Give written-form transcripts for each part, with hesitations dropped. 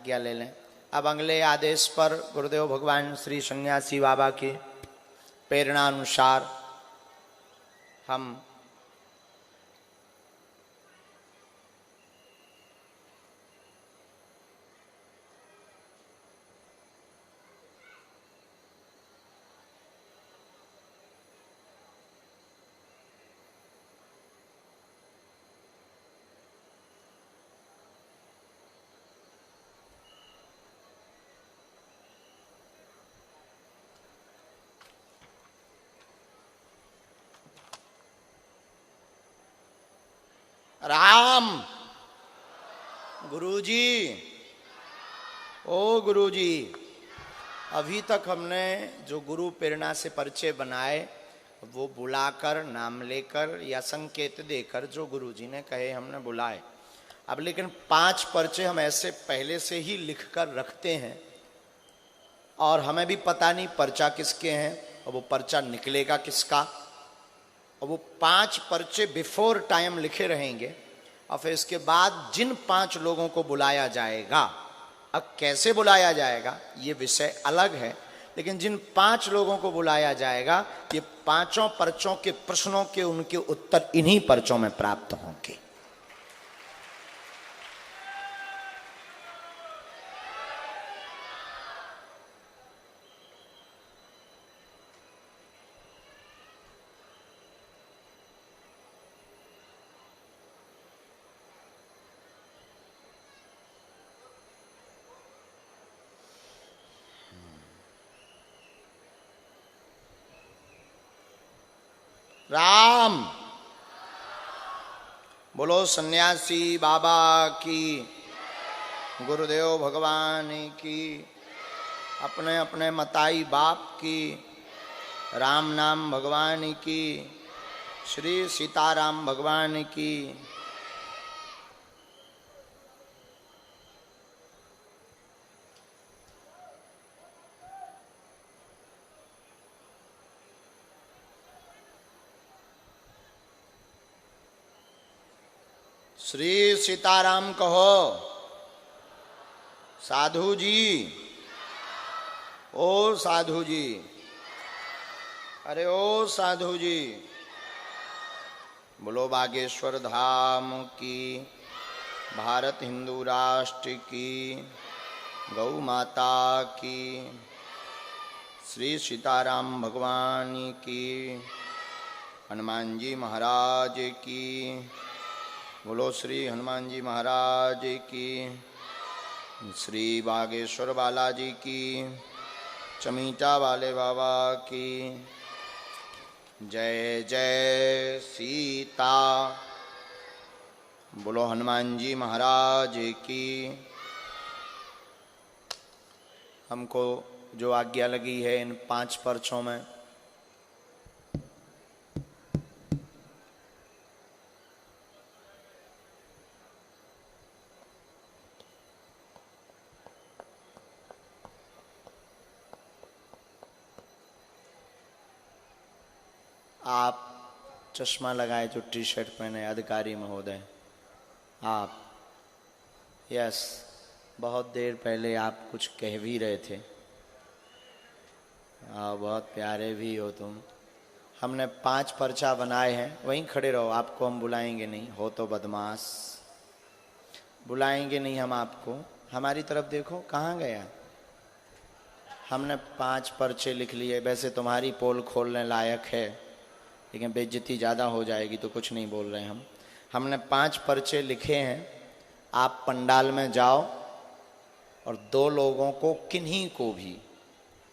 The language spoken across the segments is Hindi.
आज्ञा ले लें। अब अगले आदेश पर गुरुदेव भगवान श्री सन्यासी बाबा की प्रेरणा अनुसार हम राम गुरुजी, ओ गुरुजी, अभी तक हमने जो गुरु प्रेरणा से परिचय बनाए वो बुलाकर, नाम लेकर या संकेत देकर जो गुरुजी ने कहे हमने बुलाए। अब लेकिन 5 पर्चे हम ऐसे पहले से ही लिखकर रखते हैं और हमें भी पता नहीं पर्चा किसके हैं और वो पर्चा निकलेगा किसका। और वो 5 पर्चे बिफोर टाइम लिखे रहेंगे और फिर इसके बाद जिन 5 लोगों को बुलाया जाएगा, अब कैसे बुलाया जाएगा ये विषय अलग है, लेकिन जिन 5 लोगों को बुलाया जाएगा ये 5 पर्चों के प्रश्नों के उनके उत्तर इन्हीं पर्चों में प्राप्त होंगे। राम बोलो सन्यासी बाबा की, गुरुदेव भगवान की, अपने अपने मताई बाप की, राम नाम भगवान की, श्री सीताराम भगवान की। श्री सीताराम कहो। साधु जी, ओ साधु जी, अरे ओ साधु जी, बोलो बागेश्वर धाम की, भारत हिंदू राष्ट्र की, गौ माता की, श्री सीताराम भगवान की, हनुमान जी महाराज की, बोलो श्री हनुमान जी महाराज की, श्री बागेश्वर बालाजी की, चमीटा वाले बाबा की, जय जय सीता, बोलो हनुमान जी महाराज की। हमको जो आज्ञा लगी है इन 5 पर्चों में आप चश्मा लगाए जो टी शर्ट पहने अधिकारी महोदय, आप यस, बहुत देर पहले आप कुछ कह भी रहे थे, बहुत प्यारे भी हो तुम। हमने 5 पर्चा बनाए हैं, वहीं खड़े रहो, आपको हम बुलाएंगे नहीं, हो तो बदमाश, बुलाएंगे नहीं हम आपको। हमारी तरफ देखो, कहाँ गया। हमने 5 पर्चे लिख लिए, वैसे तुम्हारी पोल खोलने लायक है लेकिन बेइज्जती ज़्यादा हो जाएगी तो कुछ नहीं बोल रहे हम। हमने 5 पर्चे लिखे हैं, आप पंडाल में जाओ और 2 लोगों को, किन्हीं को भी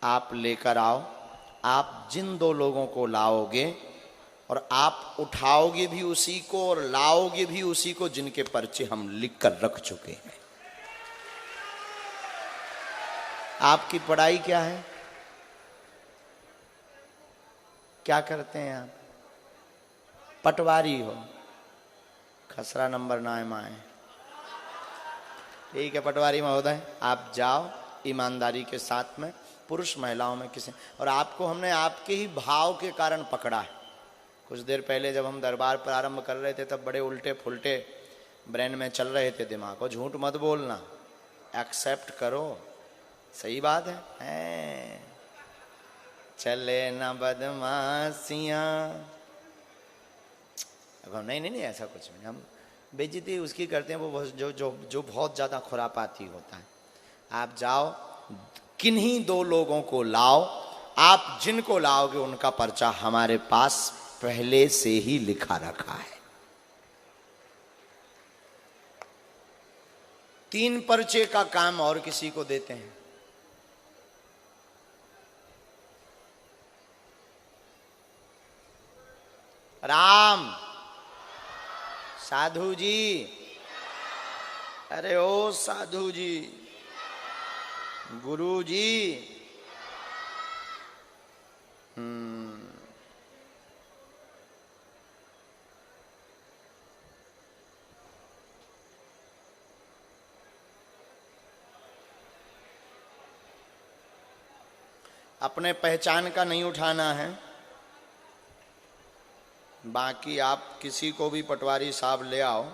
आप लेकर आओ। आप जिन 2 लोगों को लाओगे और आप उठाओगे भी उसी को और लाओगे भी उसी को जिनके पर्चे हम लिख कर रख चुके हैं। आपकी पढ़ाई क्या है, क्या करते हैं आप? पटवारी हो, खसरा नंबर ना माए। ठीक है पटवारी महोदय, आप जाओ ईमानदारी के साथ में, पुरुष महिलाओं में किसी, और आपको हमने आपके ही भाव के कारण पकड़ा है। कुछ देर पहले जब हम दरबार प्रारंभ कर रहे थे तब बड़े उल्टे फुलटे ब्रेन में चल रहे थे दिमाग, और झूठ मत बोलना, एक्सेप्ट करो। सही बात है? चले ना बदमाशियाँ। नहीं नहीं नहीं, ऐसा कुछ नहीं। हम बेइज्जती उसकी करते हैं वो जो जो जो बहुत ज़्यादा खुरापाती होता है। आप जाओ, किन्हीं दो लोगों को लाओ, आप जिनको लाओगे उनका पर्चा हमारे पास पहले से ही लिखा रखा है। 3 पर्चे का काम और किसी को देते हैं। राम, साधु जी, अरे ओ साधु जी, गुरु जी। अपने पहचान का नहीं उठाना है, बाकी आप किसी को भी पटवारी साहब ले आओ,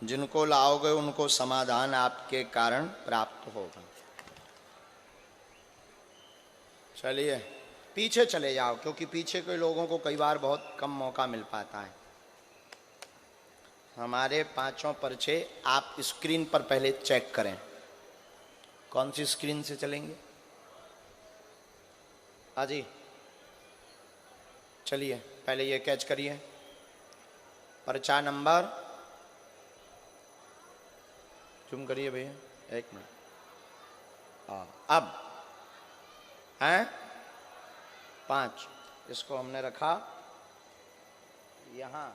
जिनको लाओगे उनको समाधान आपके कारण प्राप्त होगा। चलिए पीछे चले जाओ, क्योंकि पीछे के लोगों को कई बार बहुत कम मौका मिल पाता है। हमारे 5 पर्चे आप स्क्रीन पर पहले चेक करें। कौन सी स्क्रीन से चलेंगे? जी चलिए, पहले ये कैच करिए। पर्चा नंबर, जूम करिए भैया, 1 मिनट। अब हैं 5, इसको हमने रखा यहां।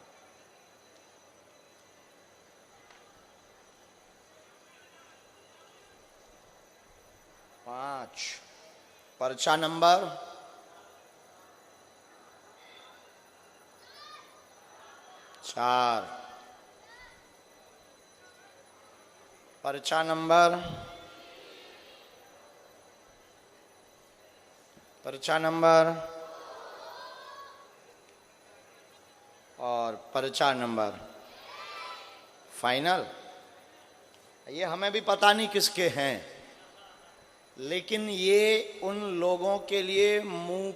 पर्चा नंबर 4, पर्चा नंबर, और पर्चा नंबर फाइनल। ये हमें भी पता नहीं किसके हैं, लेकिन ये उन लोगों के लिए मुंह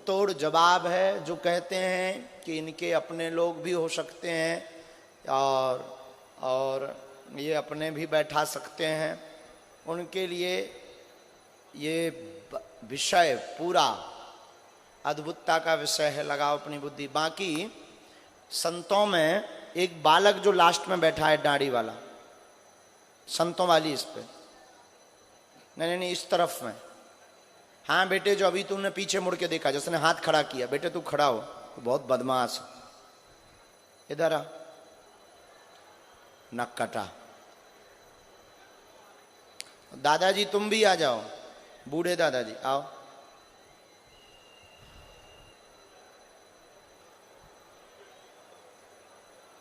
तोड़ जवाब है जो कहते हैं कि इनके अपने लोग भी हो सकते हैं और ये अपने भी बैठा सकते हैं। उनके लिए ये विषय पूरा अद्भुतता का विषय है। लगाओ अपनी बुद्धि। बाकी संतों में एक बालक जो लास्ट में बैठा है, दाढ़ी वाला, संतों वाली इस पे, नहीं, इस तरफ में। हाँ बेटे, जो अभी तुमने पीछे मुड़ के देखा, जिसने हाथ खड़ा किया, बेटे तू खड़ा हो, तो बहुत बदमाश। इधर आ, नक कटा। दादाजी तुम भी आ जाओ, बूढ़े दादाजी आओ।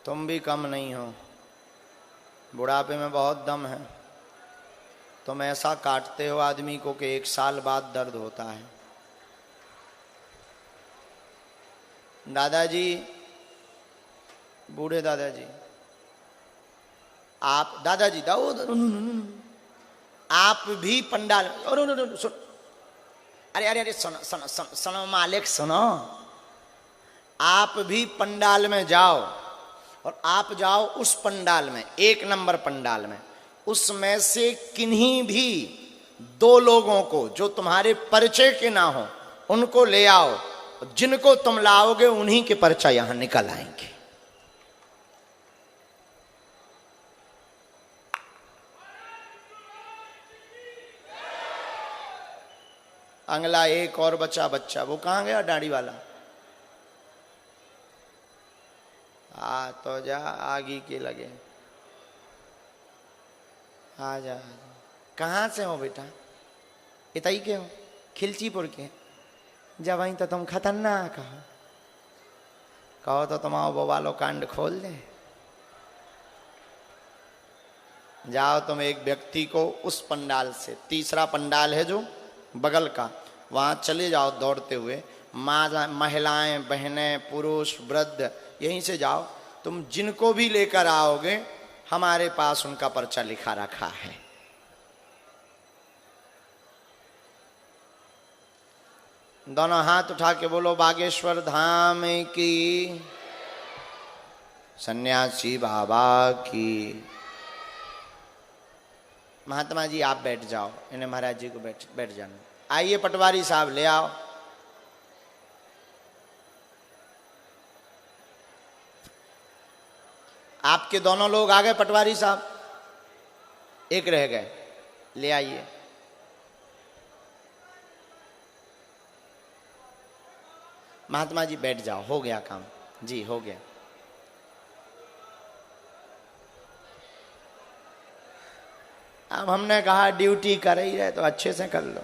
तुम भी कम नहीं हो, बुढ़ापे में बहुत दम है। तुम ऐसा काटते हो आदमी को कि 1 साल बाद दर्द होता है। दादाजी, बूढ़े दादाजी, आप दादाजी आप भी पंडाल, सुन, अरे सुनो मालिक, सुनो। आप भी पंडाल में जाओ, और आप जाओ उस पंडाल में, 1 नंबर पंडाल में। उसमें से किन्हीं भी 2 लोगों को जो तुम्हारे परिचय के ना हो, उनको ले आओ। जिनको तुम लाओगे उन्हीं के पर्चा यहां निकल आएंगे। अगला एक और बच्चा, वो कहां गया दाढ़ी वाला? तो जा, आगे के लगे। आ जा। कहाँ से हो बेटा? इतई के हो? खिलचीपुर के? जब वहीं तो तुम खतरनाक हो। कहो तो तुम आओ, बोवालो कांड खोल दे। जाओ तुम एक व्यक्ति को उस पंडाल से, 3रा पंडाल है जो बगल का, वहां चले जाओ दौड़ते हुए। महिलाएं, बहनें, पुरुष, वृद्ध, यहीं से जाओ। तुम जिनको भी लेकर आओगे हमारे पास उनका पर्चा लिखा रखा है। दोनों हाथ उठा के बोलो बागेश्वर धाम की, सन्यासी बाबा की। महात्मा जी आप बैठ जाओ, इन्हें महाराज जी को बैठ जाना। आइए पटवारी साहब ले आओ। आपके दोनों लोग आ गए पटवारी साहब, एक रह गए, ले आइए। महात्मा जी बैठ जाओ, हो गया काम जी, हो गया। अब हमने कहा ड्यूटी कर ही रहे तो अच्छे से कर लो।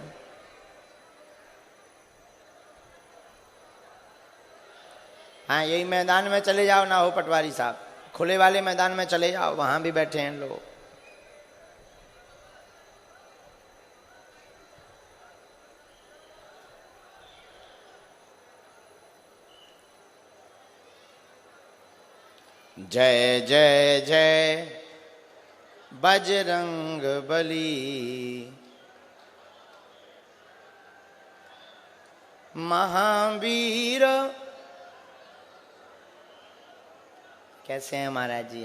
हाँ यही मैदान में चले जाओ ना हो पटवारी साहब, खुले वाले मैदान में चले जाओ, वहां भी बैठे हैं लोग। जय जय जय बजरंग बली, महावीर। कैसे हैं महाराज जी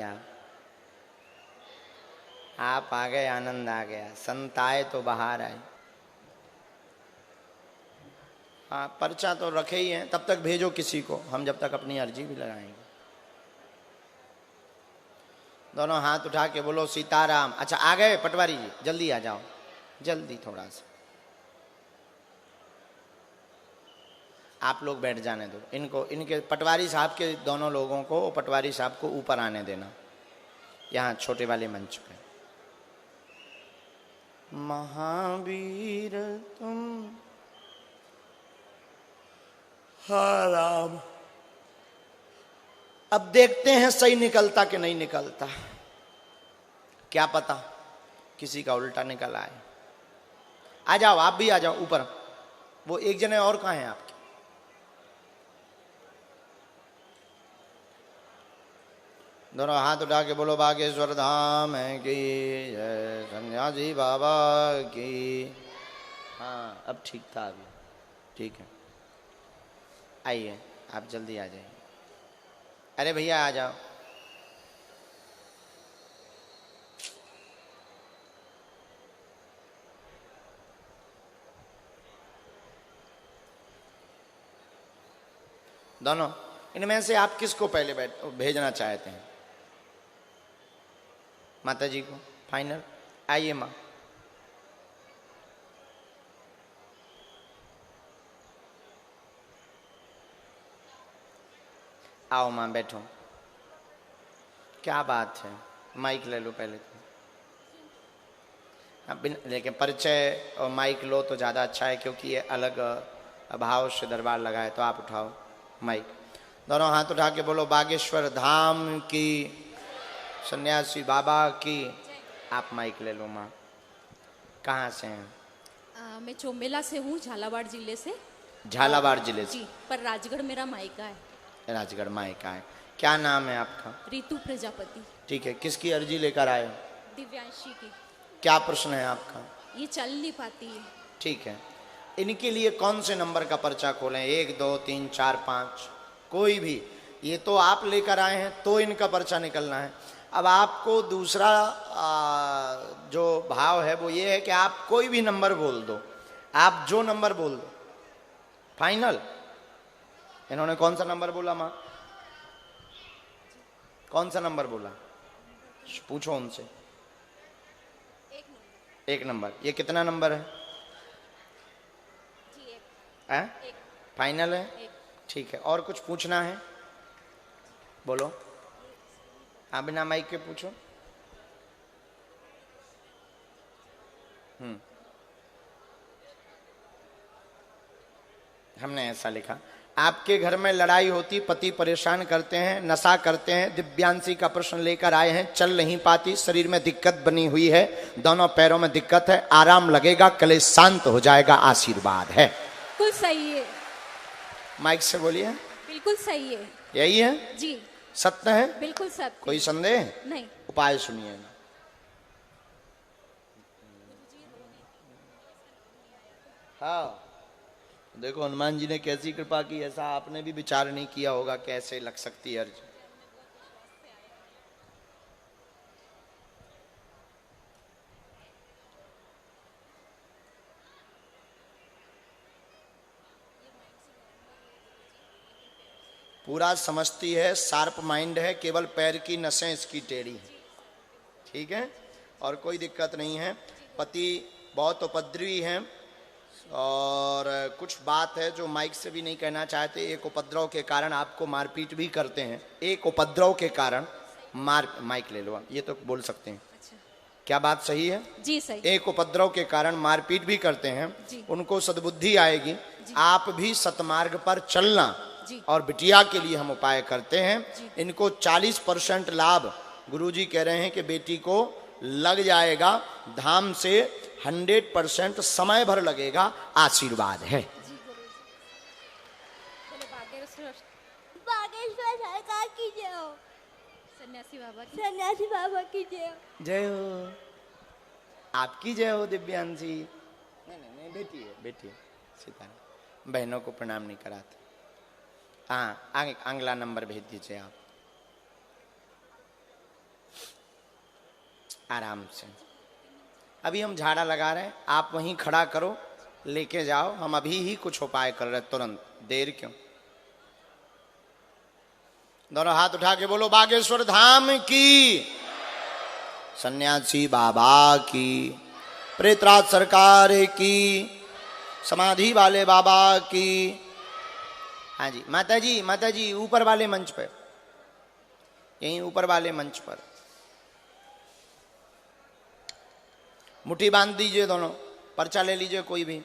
आप आ गए, आनंद आ गया। संत आए तो बाहर आए। हाँ पर्चा तो रखे ही हैं, तब तक भेजो किसी को, हम जब तक अपनी अर्जी भी लगाएंगे। दोनों हाथ उठा के बोलो सीताराम। अच्छा आ गए पटवारी जी, जल्दी आ जाओ, जल्दी थोड़ा सा। आप लोग बैठ जाने दो इनको, इनके पटवारी साहब के दोनों लोगों को, पटवारी साहब को ऊपर आने देना, यहाँ छोटे वाले मंच पे। महावीर तुम हाँ राम। अब देखते हैं सही निकलता कि नहीं निकलता, क्या पता किसी का उल्टा निकल आए। आ जाओ आप भी आ जाओ ऊपर। वो एक जने और कहाँ हैं आपके? दोनों हाथ उठा के बोलो बागेश्वर धाम की जय, सन्यासी बाबा की। हाँ अब ठीक था, अभी ठीक है। आइए आप जल्दी आ जाइए। अरे भैया आ जाओ। दोनों इनमें से आप किसको पहले भेजना चाहते हैं? माता जी को फाइनल। आइए माँ। आओ माँ बैठो। क्या बात है, माइक ले लो पहले तो। लेकिन परिचय और माइक लो तो ज़्यादा अच्छा है, क्योंकि ये अलग भाव से दरबार लगा है। तो आप उठाओ माइक। दोनों हाथ उठा के बोलो बागेश्वर धाम की, सन्यासी बाबा की। आप माइक ले लो माँ। कहाँ से हैं? मैं चोमेला से हूँ, झालावाड़ जिले से। झालावाड़ जिले से जी, पर राजगढ़ मेरा मायका है। राजगढ़ मायका है। क्या नाम है आपका? रितु प्रजापति। ठीक है, किसकी अर्जी लेकर आए हो? दिव्यांशी की। क्या प्रश्न है आपका? ये चल नहीं पाती है। ठीक है, इनके लिए कौन से नंबर का पर्चा खोलें? 1 2 3 4 5 कोई भी। ये तो आप लेकर आए हैं तो इनका पर्चा निकलना है। अब आपको दूसरा जो भाव है वो ये है कि आप कोई भी नंबर बोल दो, आप जो नंबर बोल दो। फाइनल। इन्होंने कौन सा नंबर बोला माँ? कौन सा नंबर बोला? पूछो उनसे। एक नंबर। ये कितना नंबर है? फाइनल है? ठीक है, और कुछ पूछना है? बोलो। हाँ बिना माइक के पूछो। हमने ऐसा लिखा, आपके घर में लड़ाई होती, पति परेशान करते हैं, नशा करते हैं, दिव्यांशी का प्रश्न लेकर आए हैं, चल नहीं पाती, शरीर में दिक्कत बनी हुई है, दोनों पैरों में दिक्कत है, आराम लगेगा, कलेश शांत हो जाएगा, आशीर्वाद है। बिल्कुल सही है। माइक से बोलिए। बिल्कुल सही है। यही है जी। सत्य है? बिल्कुल सत्य। कोई संदेह नहीं। उपाय सुनिएगा। हाँ, देखो हनुमान जी ने कैसी कृपा की, ऐसा आपने भी विचार नहीं किया होगा कैसे लग सकती है अर्ज। पूरा समझती है, शार्प माइंड है, केवल पैर की नसें इसकी टेढ़ी हैं, ठीक है, और कोई दिक्कत नहीं है। पति बहुत उपद्रवी हैं और कुछ बात है जो माइक से भी नहीं कहना चाहते। एक उपद्रव के कारण आपको मारपीट भी करते हैं, एक उपद्रव के कारण माइक ले लो, ये तो बोल सकते हैं। अच्छा। क्या बात सही है? जी सही। एक उपद्रव के कारण मारपीट भी करते हैं, उनको सद्बुद्धि आएगी। आप भी सतमार्ग पर चलना, और बिटिया के लिए हम उपाय करते हैं। इनको 40% लाभ गुरुजी कह रहे हैं कि बेटी को लग जाएगा, धाम से 100% समय भर लगेगा, आशीर्वाद है। बागेश्वर सरकार की जय हो। सन्यासी बाबा की सन्यासी बाबा की जय हो। जय हो। आपकी जय हो दिव्यांशी। नहीं, बेटी है, बेटी है। सीता बहनों को प्रणाम नहीं कराते। हाँ, अगला नंबर भेज दीजिए आप, आराम से। अभी हम झाड़ा लगा रहे हैं, आप वहीं खड़ा करो, लेके जाओ, हम अभी ही कुछ उपाय कर रहे हैं, तुरंत, देर क्यों। दोनों हाथ उठा के बोलो बागेश्वर धाम की, सन्यासी बाबा की, प्रेतराज सरकार की, समाधि वाले बाबा की। हाँ जी माता जी ऊपर वाले मंच पर, यहीं ऊपर वाले मंच पर मुट्ठी बांध दीजिए दोनों, पर्चा ले लीजिए कोई भी।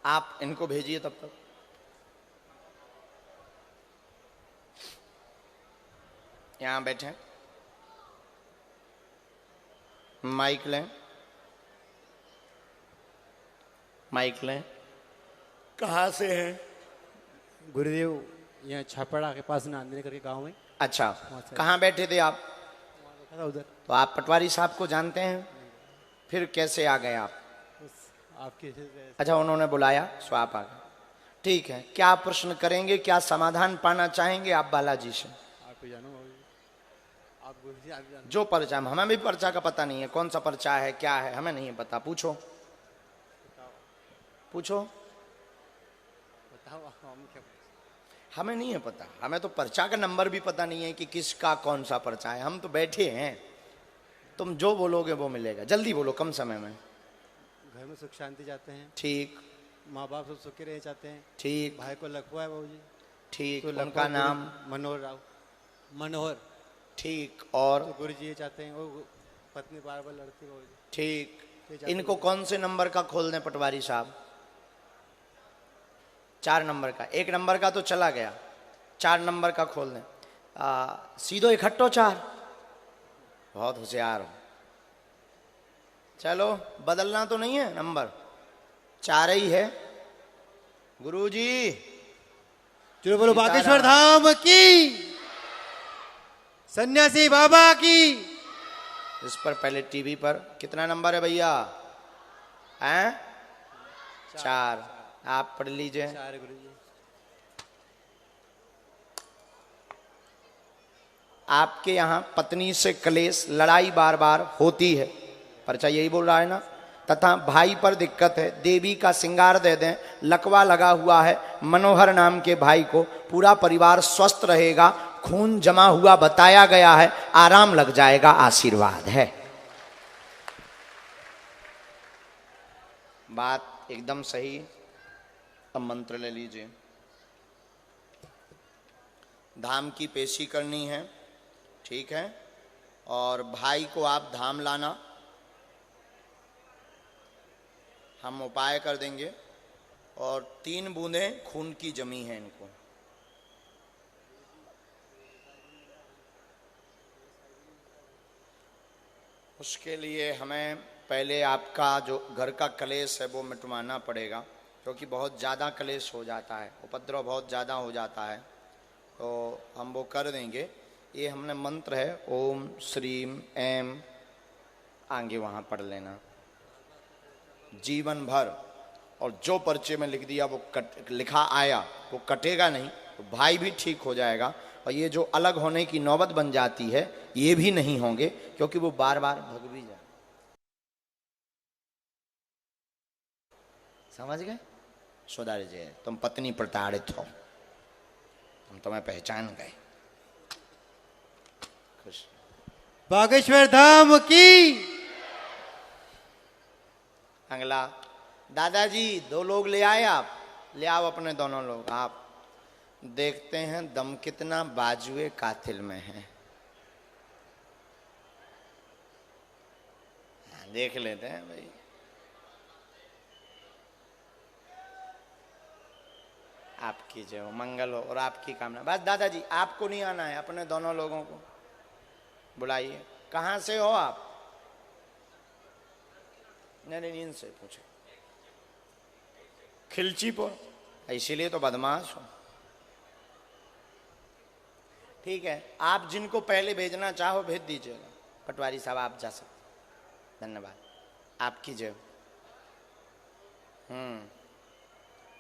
आप इनको भेजिए तब तक। यहां बैठे, माइक लें, माइक लें। कहाँ से हैं? गुरुदेव यहाँ छापड़ा के पास नांदने करके गांव है। अच्छा, कहाँ बैठे थे आप? उधर। तो आप पटवारी साहब को जानते हैं? फिर कैसे आ गए आप? आपके अच्छा, उन्होंने बुलाया सो आप आ गए। ठीक है, क्या प्रश्न करेंगे, क्या समाधान पाना चाहेंगे आप बालाजी से? आपको जानो आप गुरुजी आप जानो। जो पर्चा, हमें भी पर्चा का पता नहीं है, कौन सा पर्चा है, क्या है, हमें नहीं पता। पूछो पूछो। बताओ हम क्या। हमें नहीं है पता, हमें तो पर्चा का नंबर भी पता नहीं है कि किसका कौन सा पर्चा है। हम तो बैठे हैं, तुम जो बोलोगे वो मिलेगा। जल्दी बोलो, कम समय में। घर में सुख शांति चाहते हैं। ठीक। माँ बाप सब सुखी रहे चाहते हैं। ठीक। भाई को लखवा है बाबूजी। ठीक, तो उनका नाम? मनोहर राव। मनोहर। ठीक, और? तो गुरुजी ये चाहते हैं, वो पत्नी बार बार लड़ती बाबूजी। ठीक, इनको कौन से नंबर का खोल दें पटवारी साहब? 4 नंबर का। 1 नंबर का तो चला गया, 4 नंबर का खोल दें। सीधो इकट्ठो 4। बहुत होशियार हो। चलो, बदलना तो नहीं है नंबर, 4 ही है। गुरुजी चलो बोलो बागेश्वर धाम की, सन्यासी बाबा की। इस पर पहले टीवी पर कितना नंबर है भैया? हैं? 4। आप पढ़ लीजिए। 4 गुरुजी। आपके यहाँ पत्नी से क्लेश, लड़ाई बार बार होती है, पर्चा यही बोल रहा है ना? तथा भाई पर दिक्कत है, देवी का श्रृंगार दे दें, लकवा लगा हुआ है मनोहर नाम के भाई को, पूरा परिवार स्वस्थ रहेगा, खून जमा हुआ बताया गया है, आराम लग जाएगा, आशीर्वाद है। बात एकदम सही। अब मंत्र ले लीजिए। धाम की पेशी करनी है, ठीक है, और भाई को आप धाम लाना, हम उपाय कर देंगे। और 3 बूंदें खून की जमी है इनको। उसके लिए हमें पहले आपका जो घर का कलेश है वो मिटवाना पड़ेगा, क्योंकि बहुत ज़्यादा कलेश हो जाता है, उपद्रव बहुत ज़्यादा हो जाता है, तो हम वो कर देंगे। ये हमने मंत्र है ओम श्रीम एम, आगे वहाँ पढ़ लेना जीवन भर, और जो पर्चे में लिख दिया वो लिखा आया वो कटेगा नहीं, तो भाई भी ठीक हो जाएगा। और ये जो अलग होने की नौबत बन जाती है ये भी नहीं होंगे, क्योंकि वो बार बार भग भी जाए। समझ गए? सुधार जी, तुम पत्नी प्रताड़ित हो, हम तुम्हें पहचान गए। खुश। बागेश्वर धाम की। अगला दादाजी 2 लोग ले आए, आप ले आओ अपने दोनों लोग। आप देखते हैं दम कितना बाजुए कातिल में है, देख लेते हैं भाई। आपकी जय हो, मंगल हो और आपकी कामना। बस दादाजी आपको नहीं आना है, अपने दोनों लोगों को बुलाइए। कहाँ से हो आप? नहीं इनसे पूछे। खिलचीपुर, इसीलिए तो बदमाश हो। ठीक है, आप जिनको पहले भेजना चाहो भेज दीजिएगा। पटवारी साहब आप जा सकते, धन्यवाद, आपकी जय हो।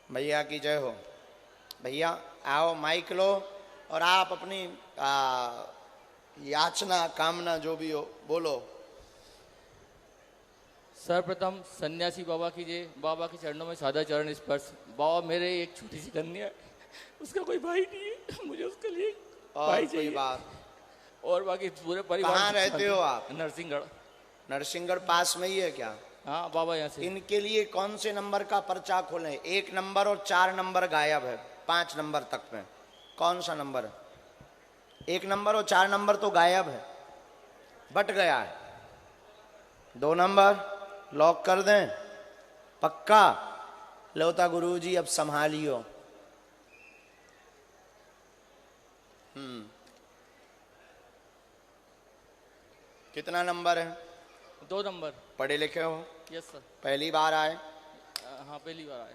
भैया की जय हो। भैया आओ, माइक लो और आप अपनी याचना कामना जो भी हो बोलो। सर्वप्रथम सन्यासी बाबा की जय। बाबा के चरणों में सादा चरण स्पर्श। बाबा मेरे एक छोटी सी कन्या है, उसका कोई भाई नहीं है, मुझे उसके लिए भाई चाहिए। बात और बाकी पूरे परिवार। कहाँ रहते हो आप? नरसिंहगढ़। नरसिंहगढ़ पास में ही है क्या? हाँ बाबा यहाँ से। इनके लिए कौन से नंबर का पर्चा खोलें? 1 नंबर और 4 नंबर गायब है, 5 नंबर तक में कौन सा नंबर है? 1 नंबर और 4 नंबर तो गायब है, बट गया है। 2 नंबर लॉक कर दें, पक्का? लोता गुरुजी अब संभालियो। कितना नंबर है? 2 नंबर। पढ़े लिखे हो? Yes sir. पहली बार आए? हाँ पहली बार आए।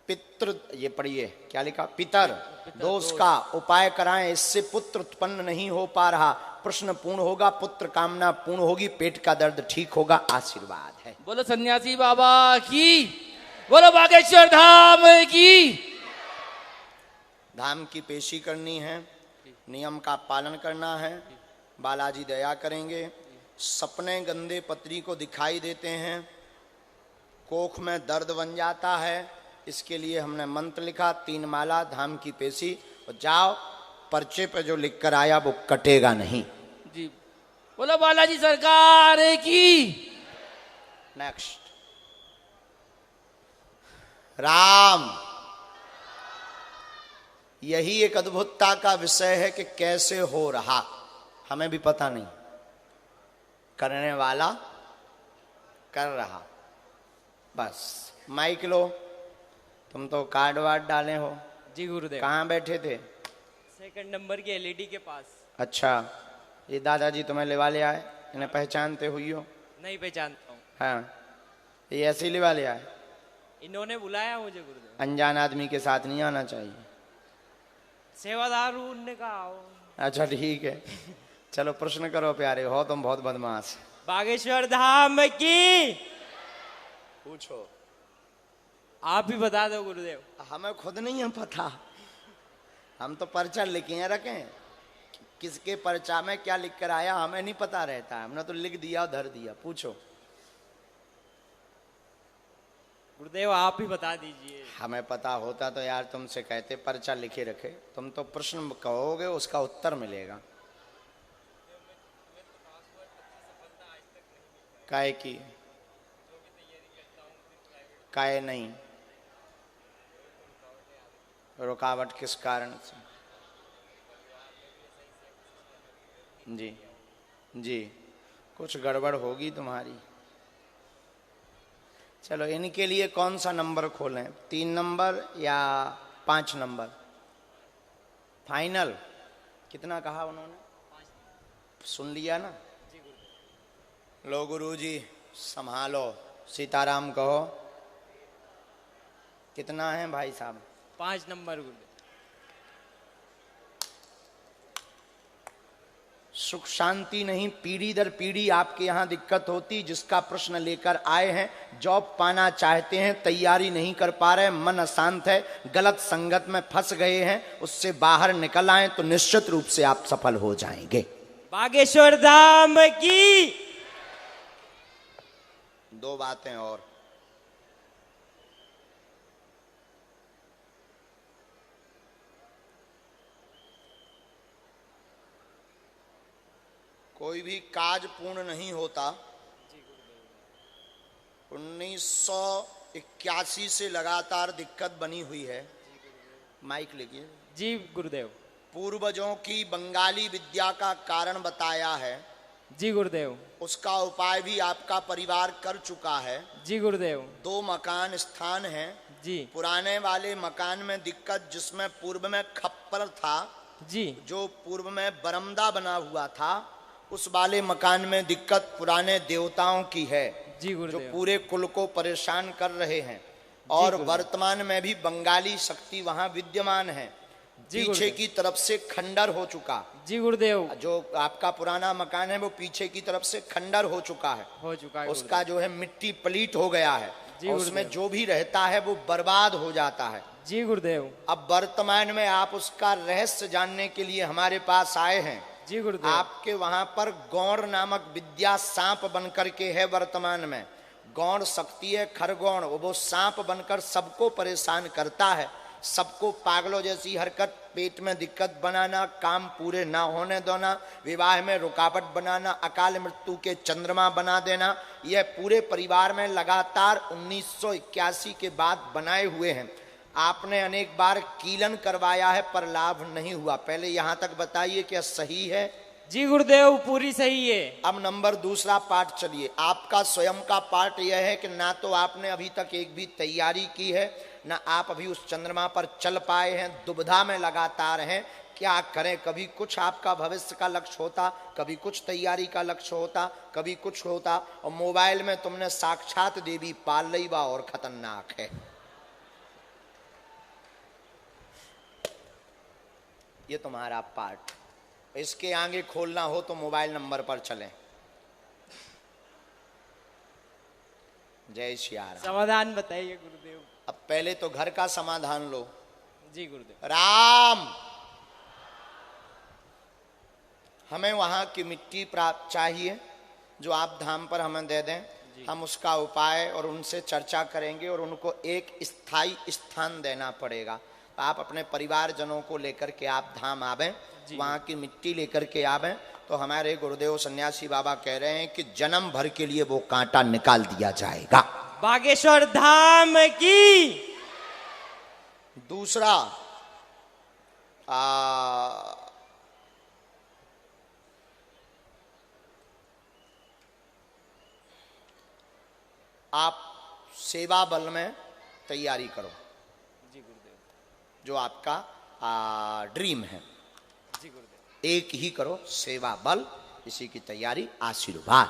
पितृ, ये पढ़िए क्या लिखा? पितर दोष का उपाय कराएं, इससे पुत्र उत्पन्न नहीं हो पा रहा, प्रश्न पूर्ण होगा, पुत्र कामना पूर्ण होगी, पेट का दर्द ठीक होगा, आशीर्वाद है। बोलो सन्यासी बाबा की, बोलो बागेश्वर धाम की। धाम की पेशी करनी है, नियम का पालन करना है, बालाजी दया करेंगे। सपने गंदे पत्री को दिखाई देते हैं, कोख में दर्द बन जाता है, इसके लिए हमने मंत्र लिखा 3 माला धाम की पेशी। और जाओ, पर्चे पे जो लिख कर आया वो कटेगा नहीं जी। बोलो बालाजी सरकार की। नेक्स्ट राम। यही एक अद्भुतता का विषय है कि कैसे हो रहा हमें भी पता नहीं, करने वाला कर रहा। बस माइक लो, तुम तो कार्ड वार्ड डाले हो। जी गुरुदेव। कहाँ बैठे थे? 2 नंबर की एलईडी के पास। अच्छा, ये दादाजी तुम्हें लेवा ले आए, इन्हें पहचानते हुई हो? नहीं पहचानता हूँ। हाँ, ये ऐसे ही लेवा ले आए? इन्होंने बुलाया मुझे गुरुदेव। अनजान आदमी के साथ नहीं आना चाहिए। सेवादार हूँ, उनने कहा आओ। अच्छा ठीक है, चलो प्रश्न करो प्यारे, हो तुम बहुत बदमाश। बागेश्वर धाम की। पूछो। आप ही बता दो गुरुदेव। हमें खुद नहीं है पता, हम तो पर्चा लिखे रखें, किसके पर्चा में क्या लिख कर आया हमें नहीं पता रहता है, हमने तो लिख दिया और धर दिया। पूछो। गुरुदेव आप ही बता दीजिए। हमें पता होता तो यार तुमसे कहते पर्चा लिखे रखे, तुम तो प्रश्न कहोगे उसका उत्तर मिलेगा। काहे की? काहे नहीं? रुकावट किस कारण से? जी जी, कुछ गड़बड़ होगी तुम्हारी। चलो, इनके लिए कौन सा नंबर खोलें? 3 नंबर या 5 नंबर? फाइनल? कितना कहा उन्होंने? सुन लिया ना? लो गुरुजी संभालो, सीताराम कहो। कितना है भाई साहब? 5 नंबर गुरुदेव। सुख शांति नहीं, पीढ़ी दर पीढ़ी आपके यहाँ दिक्कत होती। जिसका प्रश्न लेकर आए हैं, जॉब पाना चाहते हैं, तैयारी नहीं कर पा रहे, मन अशांत है, गलत संगत में फंस गए हैं, उससे बाहर निकल आए तो निश्चित रूप से आप सफल हो जाएंगे। बागेश्वर धाम की। 2 बातें और। कोई भी काज पूर्ण नहीं होता। 1981 से लगातार दिक्कत बनी हुई है। माइक लेके। जी गुरुदेव। पूर्वजों की बंगाली विद्या का कारण बताया है। जी गुरुदेव। उसका उपाय भी आपका परिवार कर चुका है। जी गुरुदेव। 2 मकान स्थान हैं। जी। पुराने वाले मकान में दिक्कत, जिसमें पूर्व में खप्पर था, जी, जो पूर्व में बरामदा बना हुआ था, उस वाले मकान में दिक्कत पुराने देवताओं की है। जी गुरुदेव। जो पूरे कुल को परेशान कर रहे हैं। और वर्तमान में भी बंगाली शक्ति वहां विद्यमान है। पीछे की तरफ से खंडर हो चुका। जी गुरुदेव। जो आपका पुराना मकान है वो पीछे की तरफ से खंडर हो चुका है। उसका जो है मिट्टी पलीट हो गया है। और उसमें जो भी रहता है वो बर्बाद हो जाता है। जी गुरुदेव। अब वर्तमान में आप उसका रहस्य जानने के लिए हमारे पास आए हैं। जी गुरुदेव। आपके वहां पर गौड़ नामक विद्या सांप बनकर के है वर्तमान में। गौड़ शक्ति है, खरगौड़, वो सांप बनकर सबको परेशान करता है। सबको पागलों जैसी हरकत, पेट में दिक्कत बनाना, काम पूरे ना होने देना, विवाह में रुकावट बनाना, अकाल मृत्यु के चंद्रमा बना देना, यह पूरे परिवार में लगातार 1981 के बाद बनाए हुए हैं। आपने अनेक बार कीलन करवाया है पर लाभ नहीं हुआ। पहले यहाँ तक बताइए क्या सही है? जी गुरुदेव, पूरी सही है। अब नंबर दूसरा पार्ट चलिए। आपका स्वयं का पार्ट यह है कि ना तो आपने अभी तक एक भी तैयारी की है, ना आप अभी उस चंद्रमा पर चल पाए हैं, दुविधा में लगातार हैं। क्या करें? कभी कुछ आपका भविष्य का लक्ष्य होता, कभी कुछ तैयारी का लक्ष्य होता, कभी कुछ होता, और मोबाइल में तुमने साक्षात देवी पाल ली बा और खतरनाक है। ये तुम्हारा पार्ट। इसके आगे खोलना हो तो मोबाइल नंबर पर चलें। जय श्री राम। समाधान बताइए गुरुदेव। अब पहले तो घर का समाधान लो। जी गुरुदेव। राम, हमें वहां की मिट्टी प्राप्त चाहिए जो आप धाम पर हमें दे दें। हम उसका उपाय और उनसे चर्चा करेंगे और उनको एक स्थायी स्थान देना पड़ेगा। आप अपने परिवारजनों को लेकर के आप धाम आवें, वहाँ की मिट्टी लेकर के आवें तो हमारे गुरुदेव सन्यासी बाबा कह रहे हैं कि जन्म भर के लिए वो कांटा निकाल दिया जाएगा। बागेश्वर धाम की। दूसरा, आप सेवा बल में तैयारी करो। जी गुरुदेव। जो आपका ड्रीम है। जी गुरुदेव। एक ही करो, सेवा बल, इसी की तैयारी, आशीर्वाद।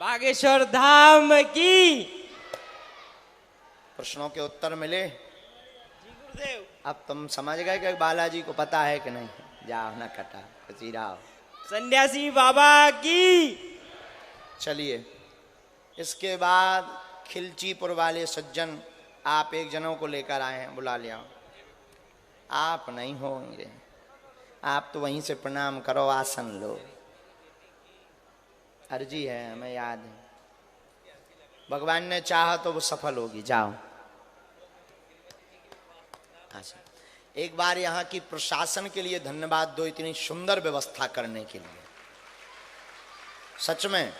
बागेश्वर धाम की। प्रश्नों के उत्तर मिले? जी गुरुदेव। अब तुम समझ गए कि बालाजी को पता है कि नहीं? जाओ ना कटा, खुशी रहो। सन्यासी बाबा की। चलिए, इसके बाद खिलचीपुर वाले सज्जन, आप एक जनों को लेकर आए हैं, बुला लिया। आप नहीं होंगे, आप तो वहीं से प्रणाम करो, आसन लो। अर्जी है, हमें याद है। भगवान ने चाहा तो वो सफल होगी। जाओ। अच्छा, एक बार यहाँ की प्रशासन के लिए धन्यवाद दो, इतनी सुंदर व्यवस्था करने के लिए। सच में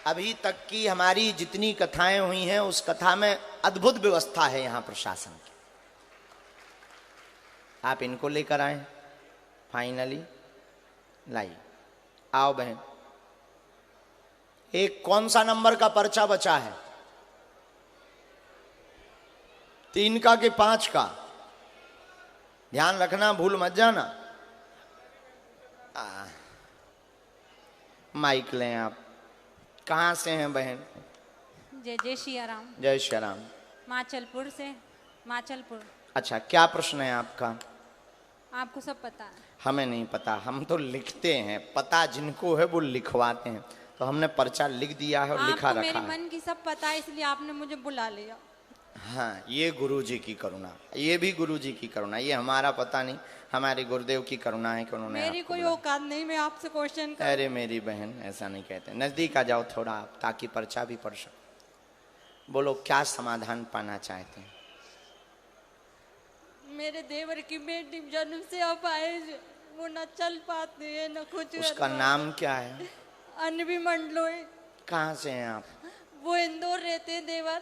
अभी तक की हमारी जितनी कथाएं हुई हैं उस कथा में अद्भुत व्यवस्था है यहाँ प्रशासन की। आप इनको लेकर आए फाइनली। लाई, आओ बहन। एक कौन सा नंबर का पर्चा बचा है? 3 का कि 5 का? ध्यान रखना, भूल मत जाना। माइक लें आप। कहाँ से हैं बहन? जय जय सिया राम। जय श्री राम। माचलपुर से। माचलपुर। अच्छा, क्या प्रश्न है आपका? आपको सब पता है? हमें नहीं पता, हम तो लिखते हैं, पता जिनको है वो लिखवाते हैं। तो हमने पर्चा लिख दिया है और लिखा आपको रखा मेरे है। मन की सब पता है, इसलिए आपने मुझे बुला लिया। हाँ, ये गुरु जी की करुणा, ये भी गुरु जी की करुणा, ये हमारा पता नहीं, हमारे गुरुदेव की करुणा है कि उन्होंने मेरी आपको कोई बुलाया। औकात नहीं, मैं आपसे क्वेश्चन कर। अरे मेरी बहन, ऐसा नहीं कहते, नजदीक आ जाओ थोड़ा आप, ताकि पर्चा भी पढ़ सको। बोलो, क्या समाधान पाना चाहते हैं? मेरे देवर की बेटी जन्म से अपाहिज, वो न चल पाती है न कुछ। उसका नाम क्या है? अनबी मंडलोई। कहाँ से हैं आप? वो इंदौर रहते हैं देवर।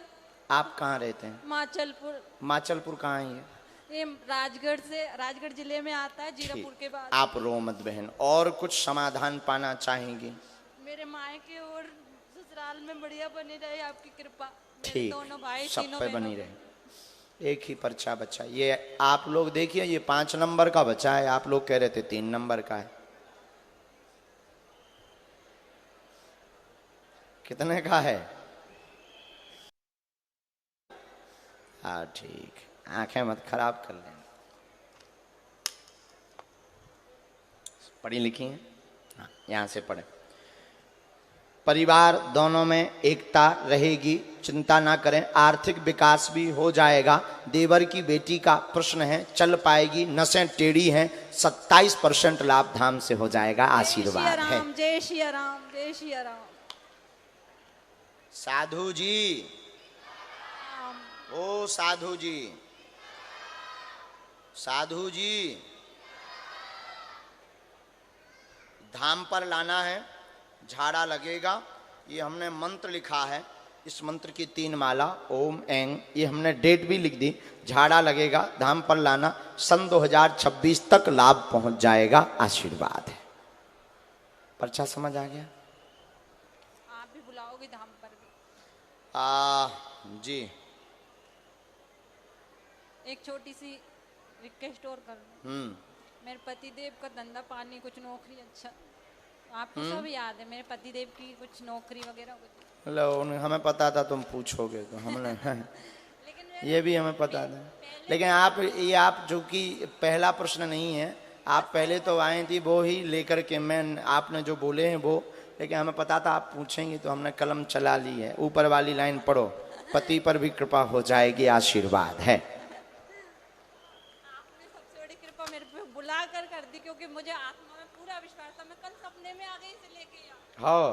आप कहाँ रहते हैं? माचलपुर। माचलपुर कहाँ है ये? ये राजगढ़ से, राजगढ़ जिले में आता है, जीरापुर के बाद। आप रो मत बहन, और कुछ समाधान पाना चाहेंगी? मेरे मायके और ससुराल में बढ़िया बनी रहे आपकी कृपा। मेरे ठीक, दोनों भाई सब तीनों पे बहनों। बनी रहे। एक ही पर्चा बचा, ये आप लोग देखिए, ये 5 नंबर का बचा है, आप लोग कह रहे थे 3 नंबर का है। कितने का है? हाँ ठीक, आंखें मत खराब कर लें, पढ़ी लिखी हैं? हाँ, यहां से पढ़े। परिवार दोनों में एकता रहेगी, चिंता ना करें, आर्थिक विकास भी हो जाएगा। देवर की बेटी का प्रश्न है, चल पाएगी, नसें टेढ़ी हैं, 27% लाभ धाम से हो जाएगा, आशीर्वाद है। जय श्री राम, जय श्री राम। साधु जी, ओ साधु जी, साधु जी, धाम पर लाना है, झाड़ा लगेगा। ये हमने मंत्र लिखा है, इस मंत्र की 3 माला, ओम एंग, ये हमने डेट भी लिख दी। झाड़ा लगेगा, धाम पर लाना, सन 2026 तक लाभ पहुंच जाएगा, आशीर्वाद है। पर्चा समझ आ गया? आप भी बुलाओगे धाम पर भी? जी। एक छोटी सी रिक्वेस्ट और कर लूं। मेरे पति देव का धंधा पानी, कुछ नौकरी, अच्छा आपको सब याद है, मेरे पति देव की कुछ नौकरी वगैरह कुछ। लो, हमें पता था तुम पूछोगे तो हमने लेकिन ये भी हमें पता था, लेकिन आप जो कि पहला प्रश्न नहीं है, आप पहले तो आए थी वो ही लेकर के, मैं आपने जो बोले हैं वो, लेकिन हमें पता था आप पूछेंगी तो हमने कलम चला ली है। ऊपर वाली लाइन पढ़ो, पति पर भी कृपा हो जाएगी, आशीर्वाद है। आपने सबसे बड़ी कृपा मेरे पे बुला कर दी, क्योंकि मुझे आत्मा में पूरा विश्वास था। मैं कल सपने में आ गई से लेके यहाँ। हाँ,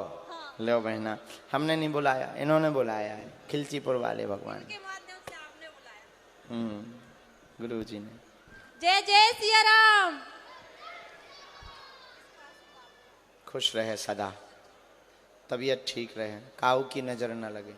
लो बहना, हमने नहीं बुलाया, इन्होंने बुलाया है, खिलचीपुर वाले भगवान के माध्यम से आपने बुलाया। गुरु जी ने। जय जय सिया राम। खुश रहे सदा, तबीयत ठीक रहे, काऊ की नजर न लगे।